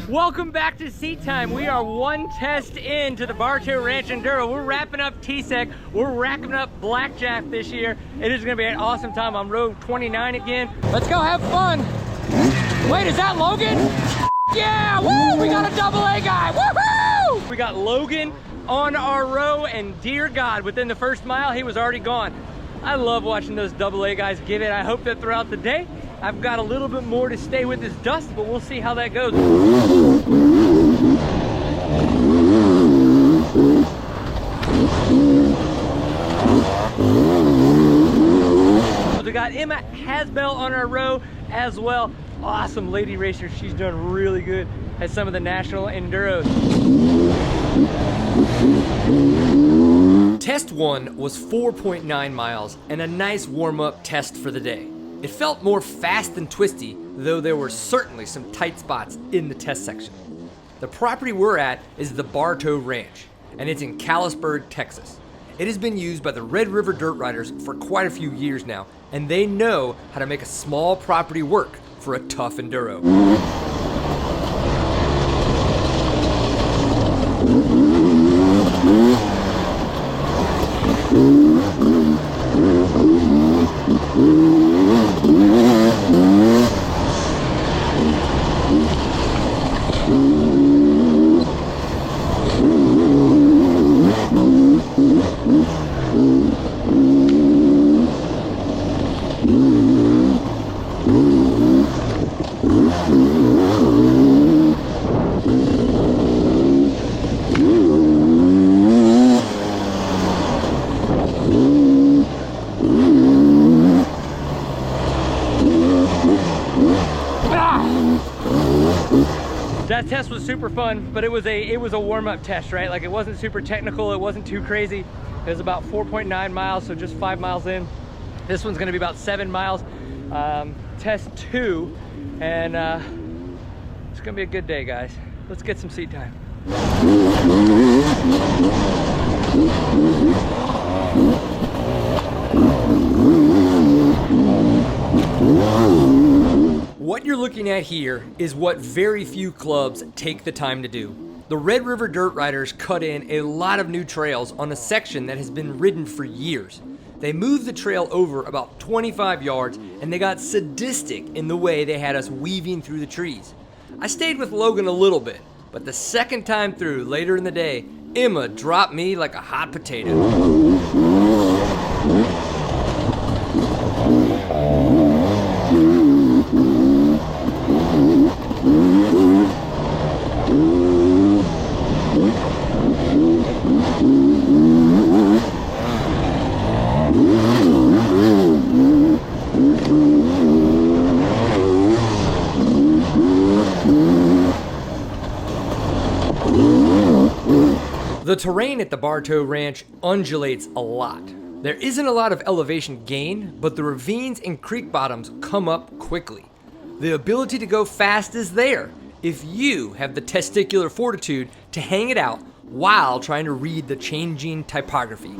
Welcome back to Seat Time. We are one test into the Barteau Ranch Enduro. We're wrapping up TSCEC. We're racking up Blackjack this year. It is gonna be an awesome time on road 29 again. Let's go have fun. Wait, is that Logan? Yeah, woo, we got a AA guy, woohoo! We got Logan on our row, and dear God, within the first mile, he was already gone. I love watching those AA guys give it. I hope that throughout the day, I've got a little bit more to stay with this dust, but we'll see how that goes. We got Emma Hasbell on our row as well. Awesome lady racer. She's done really good at some of the national enduros. Test 1 was 4.9 miles and a nice warm-up test for the day. It felt more fast than Twisty, though there were certainly some tight spots in the test section. The property we're at is the Barteau Ranch, and it's in Callisburg, Texas. It has been used by the Red River Dirt Riders for quite a few years now, and they know how to make a small property work for a tough enduro. That test was super fun, but it was a warm-up test, right? Like, it wasn't super technical, it wasn't too crazy. It was about 4.9 miles, so just 5 miles in. This one's gonna be about 7 miles. Test 2, and it's gonna be a good day, guys. Let's get some seat time. What you're looking at here is what very few clubs take the time to do. The Red River Dirt Riders cut in a lot of new trails on a section that has been ridden for years. They moved the trail over about 25 yards, and they got sadistic in the way they had us weaving through the trees. I stayed with Logan a little bit, but the second time through later in the day, Emma dropped me like a hot potato. The terrain at the Barteau Ranch undulates a lot. There isn't a lot of elevation gain, but the ravines and creek bottoms come up quickly. The ability to go fast is there if you have the testicular fortitude to hang it out while trying to read the changing typography.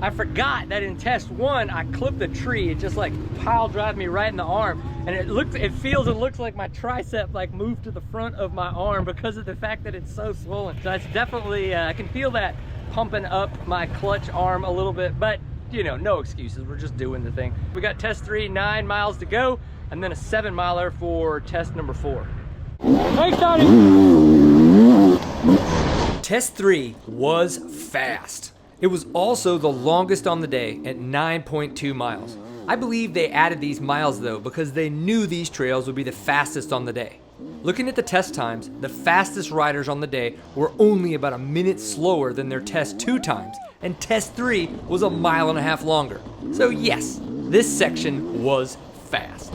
I forgot that in test 1, I clipped the tree. It just like pile drive me right in the arm. And it feels and looks like my tricep like moved to the front of my arm because of the fact that it's so swollen. So it's definitely, I can feel that pumping up my clutch arm a little bit, but you know, no excuses. We're just doing the thing. We got test 3, 9 miles to go, and then a 7 miler for test number 4. Thanks, Tony. Test 3 was fast. It was also the longest on the day at 9.2 miles. I believe they added these miles though because they knew these trails would be the fastest on the day. Looking at the test times, the fastest riders on the day were only about a minute slower than their test 2 times, and test 3 was a mile and a half longer. So yes, this section was fast.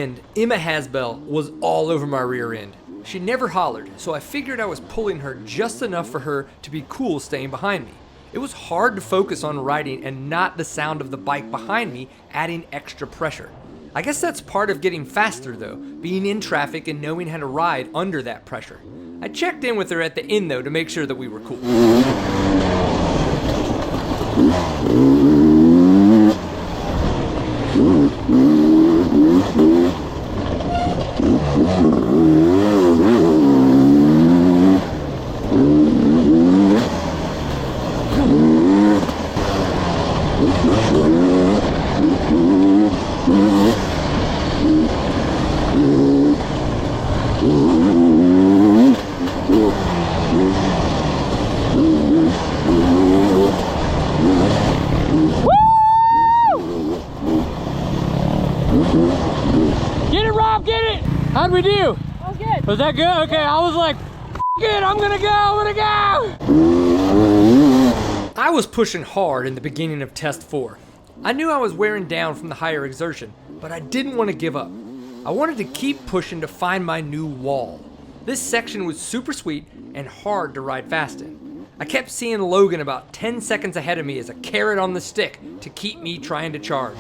end, Emma Hasbell was all over my rear end. She never hollered, so I figured I was pulling her just enough for her to be cool staying behind me. It was hard to focus on riding and not the sound of the bike behind me adding extra pressure. I guess that's part of getting faster though, being in traffic and knowing how to ride under that pressure. I checked in with her at the end though to make sure that we were cool. How'd we do? That was good. Was that good? Okay, I was like, it, I'm gonna go. I was pushing hard in the beginning of test 4. I knew I was wearing down from the higher exertion, but I didn't want to give up. I wanted to keep pushing to find my new wall. This section was super sweet and hard to ride fast in. I kept seeing Logan about 10 seconds ahead of me as a carrot on the stick to keep me trying to charge.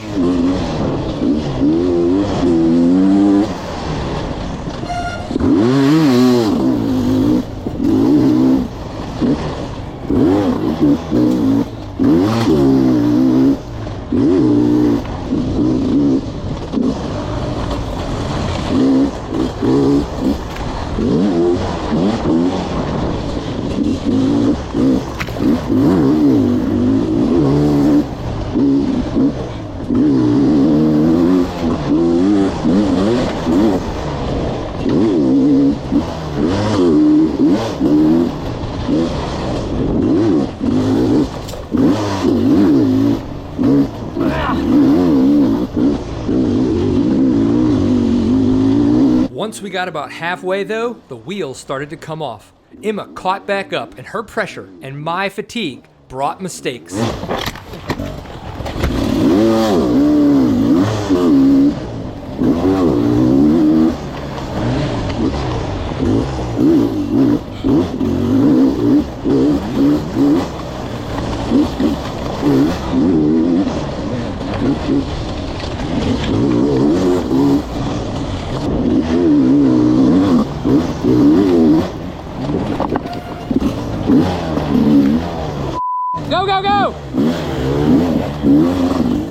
Once we got about halfway though, the wheels started to come off. Emma caught back up and her pressure and my fatigue brought mistakes. Go!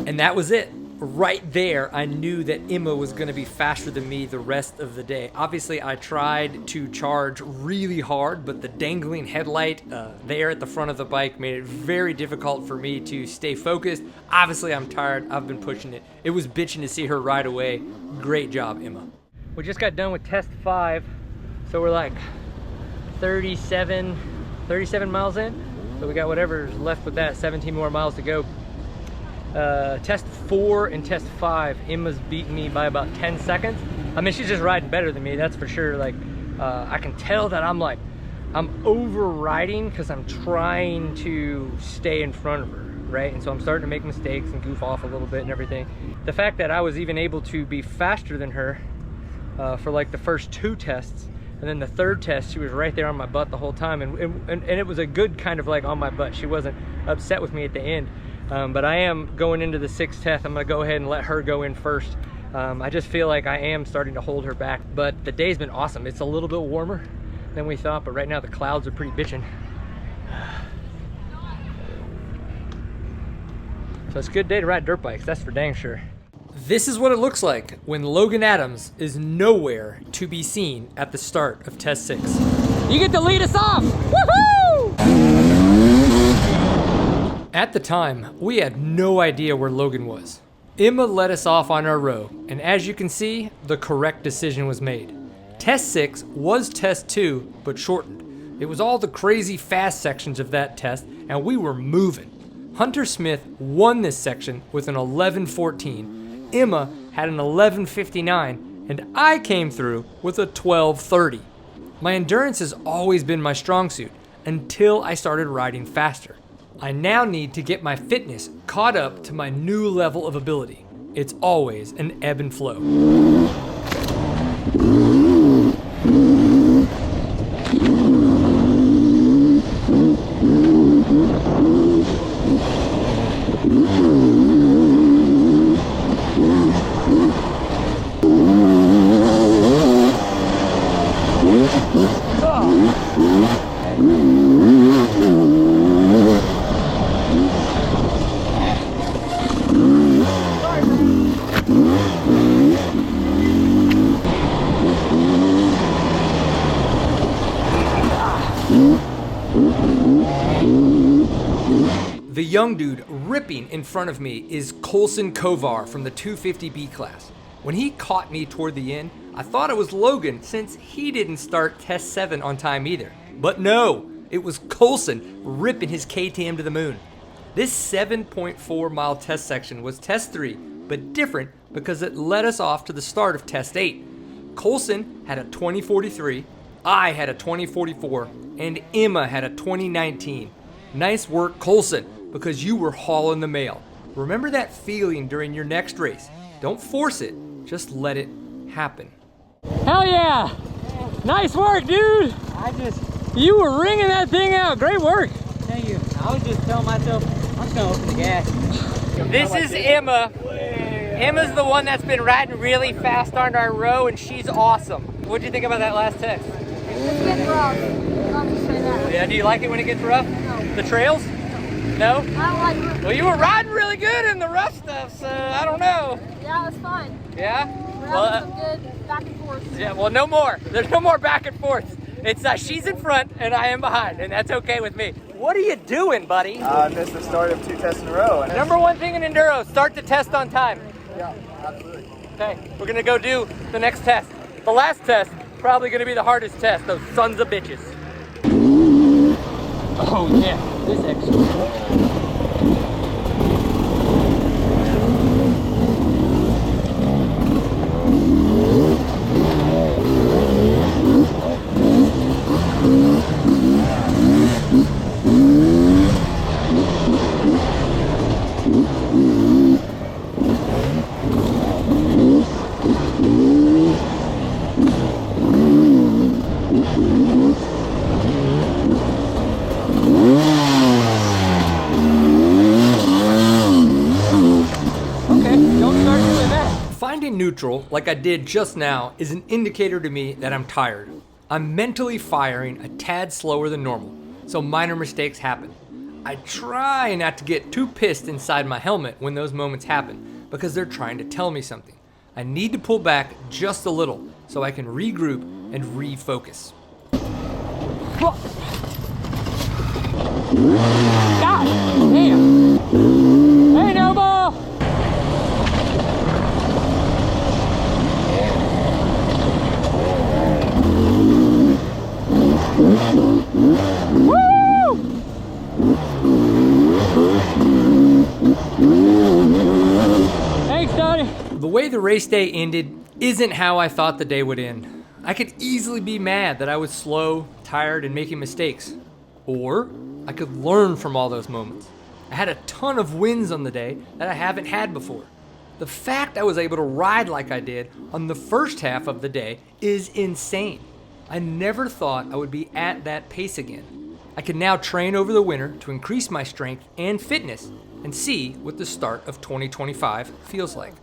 And that was it. Right there, I knew that Emma was going to be faster than me the rest of the day. Obviously, I tried to charge really hard, but the dangling headlight there at the front of the bike made it very difficult for me to stay focused. Obviously, I'm tired. I've been pushing it. It was bitching to see her ride away. Great job, Emma. We just got done with test 5, so we're like 37 miles in. So we got whatever's left with that, 17 more miles to go. Test 4 and test 5, Emma's beating me by about 10 seconds. I mean, she's just riding better than me, that's for sure. Like, I can tell that I'm overriding because I'm trying to stay in front of her, right? And so I'm starting to make mistakes and goof off a little bit and everything. The fact that I was even able to be faster than her for like the first 2 tests, and then the 3rd test, she was right there on my butt the whole time, and it was a good kind of like on my butt. She wasn't upset with me at the end. But I am going into the 6th test. I'm gonna go ahead and let her go in first. I just feel like I am starting to hold her back, but the day's been awesome. It's a little bit warmer than we thought, but right now the clouds are pretty bitching. So it's a good day to ride dirt bikes, that's for dang sure. This is what it looks like when Logan Adams is nowhere to be seen at the start of test 6. You get to lead us off! Woohoo! At the time, we had no idea where Logan was. Emma let us off on our row, and as you can see, the correct decision was made. Test 6 was test 2, but shortened. It was all the crazy fast sections of that test, and we were moving. Hunter Smith won this section with an 11:14. Emma had an 11:59, and I came through with a 12:30. My endurance has always been my strong suit until I started riding faster. I now need to get my fitness caught up to my new level of ability. It's always an ebb and flow. The young dude ripping in front of me is Colson Kovar from the 250B class. When he caught me toward the end, I thought it was Logan since he didn't start test 7 on time either. But no, it was Colson ripping his KTM to the moon. This 7.4 mile test section was test 3, but different because it led us off to the start of test 8. Colson had a 2043, I had a 2044, and Emma had a 2019. Nice work, Colson, because you were hauling the mail. Remember that feeling during your next race. Don't force it, just let it happen. Hell yeah! Nice work, dude! You were ringing that thing out. Great work. Thank you. I was just telling myself, I'm just gonna open the gas. This is Emma. Emma's the one that's been riding really fast on our row, and she's awesome. What'd you think about that last test? It's getting rough. I'll just say that. Yeah, do you like it when it gets rough? No. The trails? No? I don't like it. Well, you were riding really good in the rough stuff, so I don't know. Yeah, it was fun. Yeah? We're Well, having some good back and forth. yeah, well, no more. There's no more back and forth. It's she's in front and I am behind, and that's okay with me. What are you doing, buddy? I missed the start of 2 tests in a row. And Number one thing in Enduro, start the test on time. yeah, absolutely. Okay, we're gonna go do the next test. The last test, probably gonna be the hardest test, those sons of bitches. Oh yeah, this extra. Finding neutral, like I did just now, is an indicator to me that I'm tired. I'm mentally firing a tad slower than normal, so minor mistakes happen. I try not to get too pissed inside my helmet when those moments happen, because they're trying to tell me something. I need to pull back just a little so I can regroup and refocus. God damn! Hey, Noble! Thanks, Tony. The way the race day ended isn't how I thought the day would end. I could easily be mad that I was slow, tired, and making mistakes. Or I could learn from all those moments. I had a ton of wins on the day that I haven't had before. The fact I was able to ride like I did on the first half of the day is insane. I never thought I would be at that pace again. I can now train over the winter to increase my strength and fitness and see what the start of 2025 feels like.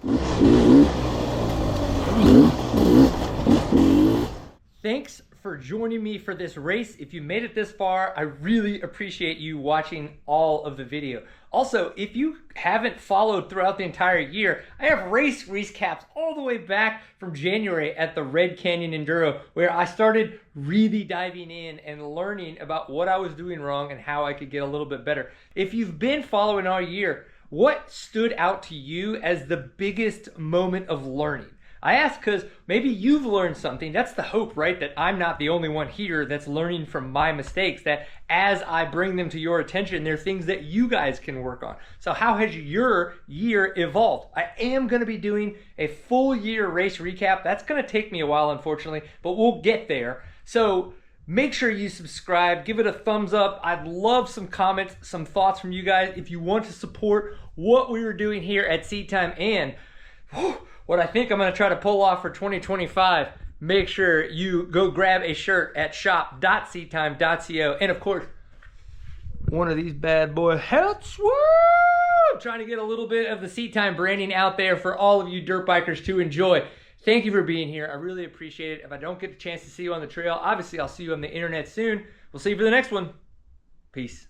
Thanks for joining me for this race. If you made it this far, I really appreciate you watching all of the video. Also, if you haven't followed throughout the entire year, I have race recaps all the way back from January at the Red Canyon Enduro, where I started really diving in and learning about what I was doing wrong and how I could get a little bit better. If you've been following all year, what stood out to you as the biggest moment of learning? I ask because maybe you've learned something. That's the hope, right? That I'm not the only one here that's learning from my mistakes, that as I bring them to your attention, there are things that you guys can work on. So how has your year evolved? I am going to be doing a full year race recap. That's going to take me a while, unfortunately, but we'll get there. So make sure you subscribe, give it a thumbs up. I'd love some comments, some thoughts from you guys if you want to support what we were doing here at Seat Time and what I think I'm going to try to pull off for 2025. Make sure you go grab a shirt at shop.seattime.co. And of course, one of these bad boy hats. Woo! I'm trying to get a little bit of the Seat Time branding out there for all of you dirt bikers to enjoy. Thank you for being here. I really appreciate it. If I don't get the chance to see you on the trail, obviously I'll see you on the internet soon. We'll see you for the next one. Peace.